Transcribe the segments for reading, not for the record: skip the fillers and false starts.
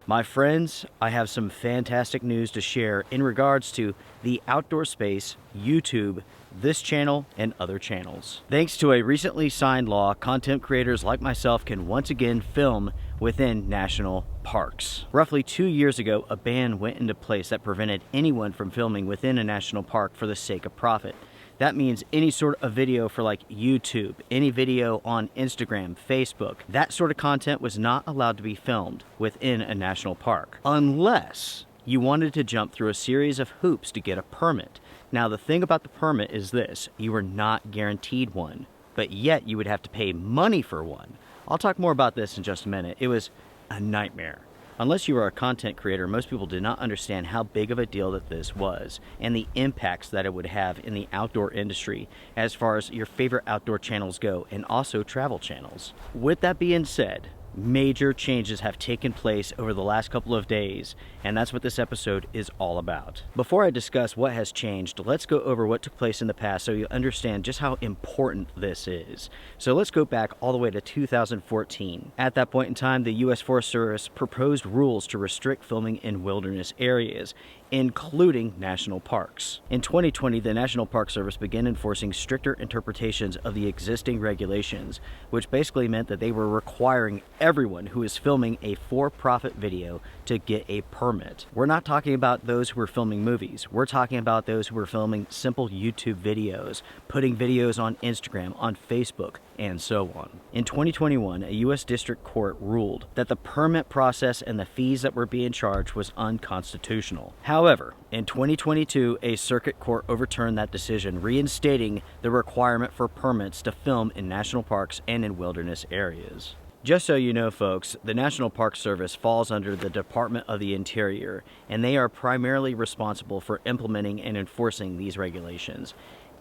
My friends, I have some fantastic news to share in regards to the outdoor space, YouTube, this channel, and other channels. Thanks to a recently signed law, content creators like myself can once again film within national parks. Roughly 2 years ago, a ban went into place that prevented anyone from filming within a national park for the sake of profit. That means any sort of video for like YouTube, any video on Instagram, Facebook, that sort of content was not allowed to be filmed within a national park unless you wanted to jump through a series of hoops to get a permit. Now the thing about the permit is this: you are not guaranteed one, but yet you would have to pay money for one. I'll talk more about this in just a minute. It was a nightmare. Unless you are a content creator, most people did not understand how big of a deal that this was and the impacts that it would have in the outdoor industry as far as your favorite outdoor channels go, and also travel channels. With that being said, major changes have taken place over the last couple of days, and that's what this episode is all about. Before I discuss what has changed, let's go over what took place in the past so you understand just how important this is. So let's go back all the way to 2014. At that point in time, the U.S. Forest Service proposed rules to restrict filming in wilderness areas, including national parks. In 2020, the National Park Service began enforcing stricter interpretations of the existing regulations, which basically meant that they were requiring everyone who is filming a for-profit video to get a permit. We're not talking about those who are filming movies. We're talking about those who are filming simple YouTube videos, putting videos on Instagram, on Facebook, and so on. In 2021, a U.S. District Court ruled that the permit process and the fees that were being charged was unconstitutional. However, in 2022, a circuit court overturned that decision, reinstating the requirement for permits to film in national parks and in wilderness areas. Just so you know, folks, the National Park Service falls under the Department of the Interior, and they are primarily responsible for implementing and enforcing these regulations.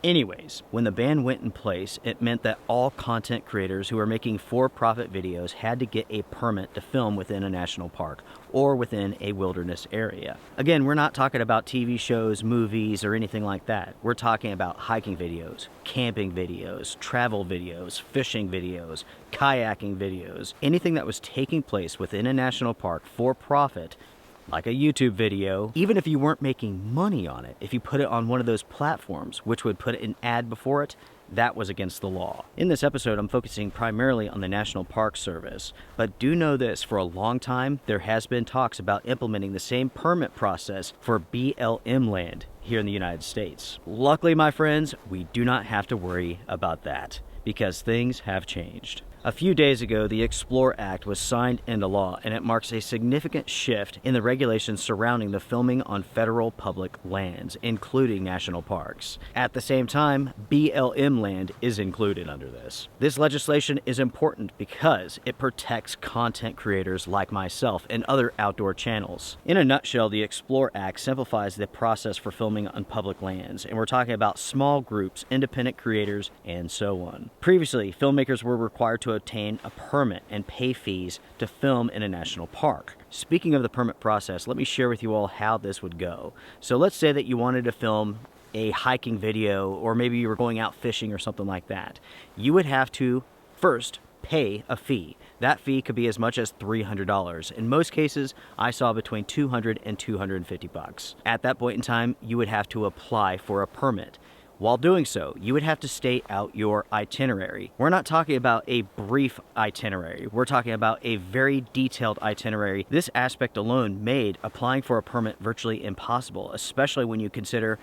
Anyways, when the ban went in place, it meant that all content creators who are making for-profit videos had to get a permit to film within a national park or within a wilderness area. Again, we're not talking about TV shows, movies, or anything like that. We're talking about hiking videos, camping videos, travel videos, fishing videos, kayaking videos, anything that was taking place within a national park for profit, like a YouTube video. Even if you weren't making money on it, if you put it on one of those platforms which would put an ad before it, that was against the law. In this episode, I'm focusing primarily on the National Park Service, but do know this: for a long time, there has been talks about implementing the same permit process for BLM land here in the United States. Luckily, my friends, we do not have to worry about that because things have changed. A few days ago, the Explore Act was signed into law, and it marks a significant shift in the regulations surrounding the filming on federal public lands, including national parks. At the same time, BLM land is included under this. This legislation is important because it protects content creators like myself and other outdoor channels. In a nutshell, the Explore Act simplifies the process for filming on public lands, and we're talking about small groups, independent creators, and so on. Previously, filmmakers were required to obtain a permit and pay fees to film in a national park. Speaking of the permit process, let me share with you all how this would go. So let's say that you wanted to film a hiking video, or maybe you were going out fishing or something like that. You would have to first pay a fee. That fee could be as much as $300. In most cases, I saw between $200 and $250. At that point in time, you would have to apply for a permit. While doing so, you would have to state out your itinerary. We're not talking about a brief itinerary. We're talking about a very detailed itinerary. This aspect alone made applying for a permit virtually impossible, especially when you consider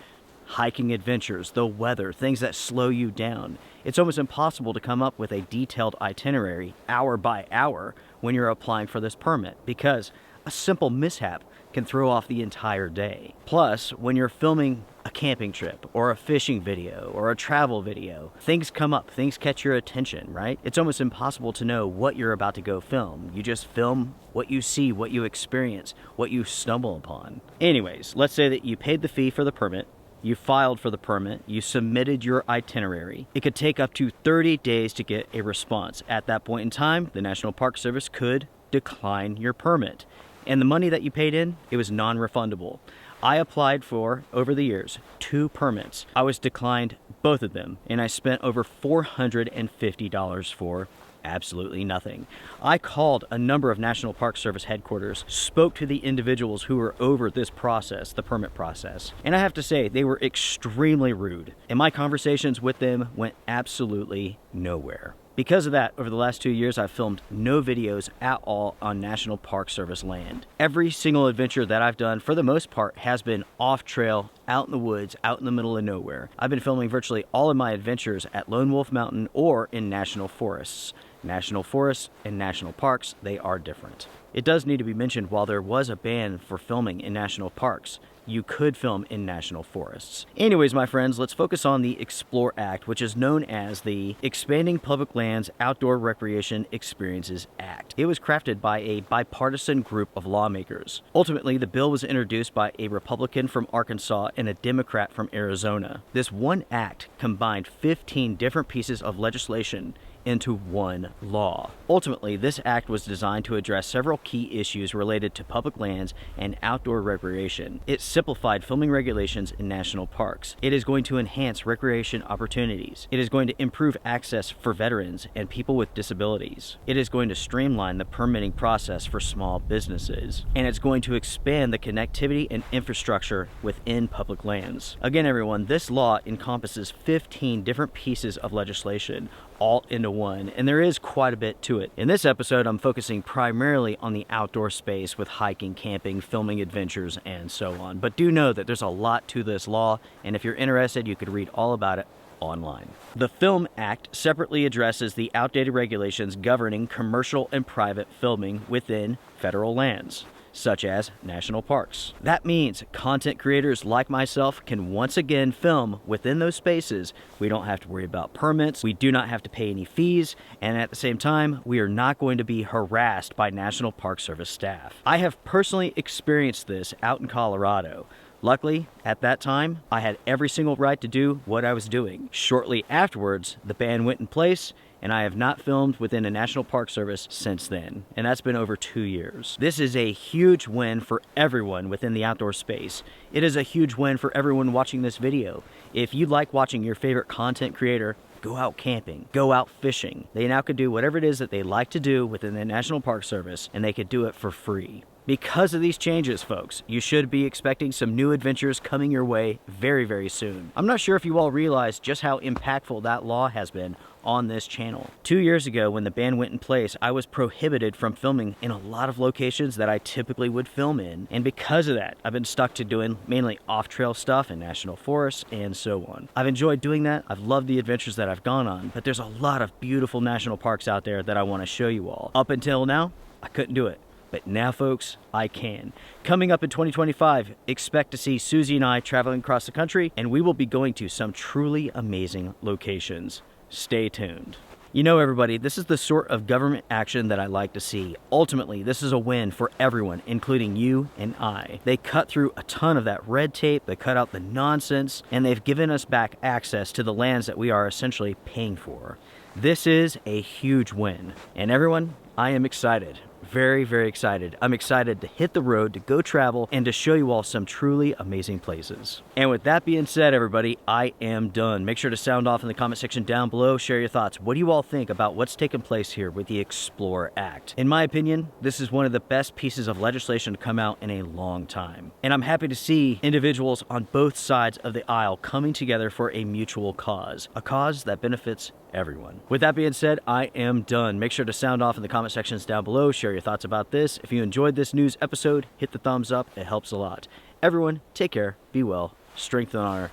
hiking adventures, the weather, things that slow you down. It's almost impossible to come up with a detailed itinerary hour by hour when you're applying for this permit, because a simple mishap can throw off the entire day. Plus, when you're filming a camping trip or a fishing video or a travel video, things come up, things catch your attention, right? It's almost impossible to know what you're about to go film. You just film what you see, what you experience, what you stumble upon. Anyways, let's say that you paid the fee for the permit, you filed for the permit, you submitted your itinerary. It could take up to 30 days to get a response. At that point in time, the National Park Service could decline your permit. And the money that you paid in, it was non-refundable. I applied for, over the years, 2 permits. I was declined both of them, and I spent over $450 for Absolutely nothing. I called a number of National Park Service headquarters, spoke to the individuals who were over this process, the permit process, and I have to say they were extremely rude, and my conversations with them went absolutely nowhere. Because of that, over the last 2 years, I've filmed no videos at all on National Park Service land. Every single adventure that I've done, for the most part, has been off-trail, out in the woods, out in the middle of nowhere. I've been filming virtually all of my adventures at Lone Wolf Mountain or in national forests. National forests and national parks, they are different. It does need to be mentioned, while there was a ban for filming in national parks, you could film in national forests. Anyways, my friends, let's focus on the EXPLORE Act, which is known as the Expanding Public Lands Outdoor Recreation Experiences Act. It was crafted by a bipartisan group of lawmakers. Ultimately, the bill was introduced by a Republican from Arkansas and a Democrat from Arizona. This one act combined 15 different pieces of legislation into one law. Ultimately, this act was designed to address several key issues related to public lands and outdoor recreation. It simplified filming regulations in national parks. It is going to enhance recreation opportunities. It is going to improve access for veterans and people with disabilities. It is going to streamline the permitting process for small businesses. And it's going to expand the connectivity and infrastructure within public lands. Again, everyone, this law encompasses 15 different pieces of legislation, all into one, and there is quite a bit to it. In this episode, I'm focusing primarily on the outdoor space with hiking, camping, filming adventures, and so on. But do know that there's a lot to this law, and if you're interested, you could read all about it online. The Film Act separately addresses the outdated regulations governing commercial and private filming within federal lands, such as national parks. That means content creators like myself can once again film within those spaces. We don't have to worry about permits, we do not have to pay any fees, and at the same time, we are not going to be harassed by National Park Service staff. I have personally experienced this out in Colorado. Luckily, at that time, I had every single right to do what I was doing. Shortly afterwards, the ban went in place, and I have not filmed within a National Park Service since then, and that's been over 2 years. This is a huge win for everyone within the outdoor space. It is a huge win for everyone watching this video. If you like watching your favorite content creator go out camping, go out fishing, they now can do whatever it is that they like to do within the National Park Service, and they could do it for free. Because of these changes, folks, you should be expecting some new adventures coming your way very, very soon. I'm not sure if you all realize just how impactful that law has been on this channel. 2 years ago, when the ban went in place, I was prohibited from filming in a lot of locations that I typically would film in, and because of that, I've been stuck to doing mainly off-trail stuff in national forests and so on. I've enjoyed doing that. I've loved the adventures that I've gone on, but there's a lot of beautiful national parks out there that I want to show you all. Up until now, I couldn't do it. But now, folks, I can. Coming up in 2025, expect to see Susie and I traveling across the country, and we will be going to some truly amazing locations. Stay tuned. You know, everybody, this is the sort of government action that I like to see. Ultimately, this is a win for everyone, including you and I. They cut through a ton of that red tape, they cut out the nonsense, and they've given us back access to the lands that we are essentially paying for. This is a huge win. And everyone, I am excited. Very, very excited. I'm excited to hit the road, to go travel, and to show you all some truly amazing places. And with that being said, everybody, I am done. Make sure to sound off in the comment section down below. Share your thoughts. What do you all think about what's taken place here with the EXPLORE Act? In my opinion, this is one of the best pieces of legislation to come out in a long time. And I'm happy to see individuals on both sides of the aisle coming together for a mutual cause. A cause that benefits everyone. With that being said, I am done. Make sure to sound off in the comment sections down below. Share your thoughts about this. If you enjoyed this news episode, hit the thumbs up. It helps a lot. Everyone, take care, be well, strength and honor.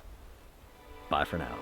Bye for now.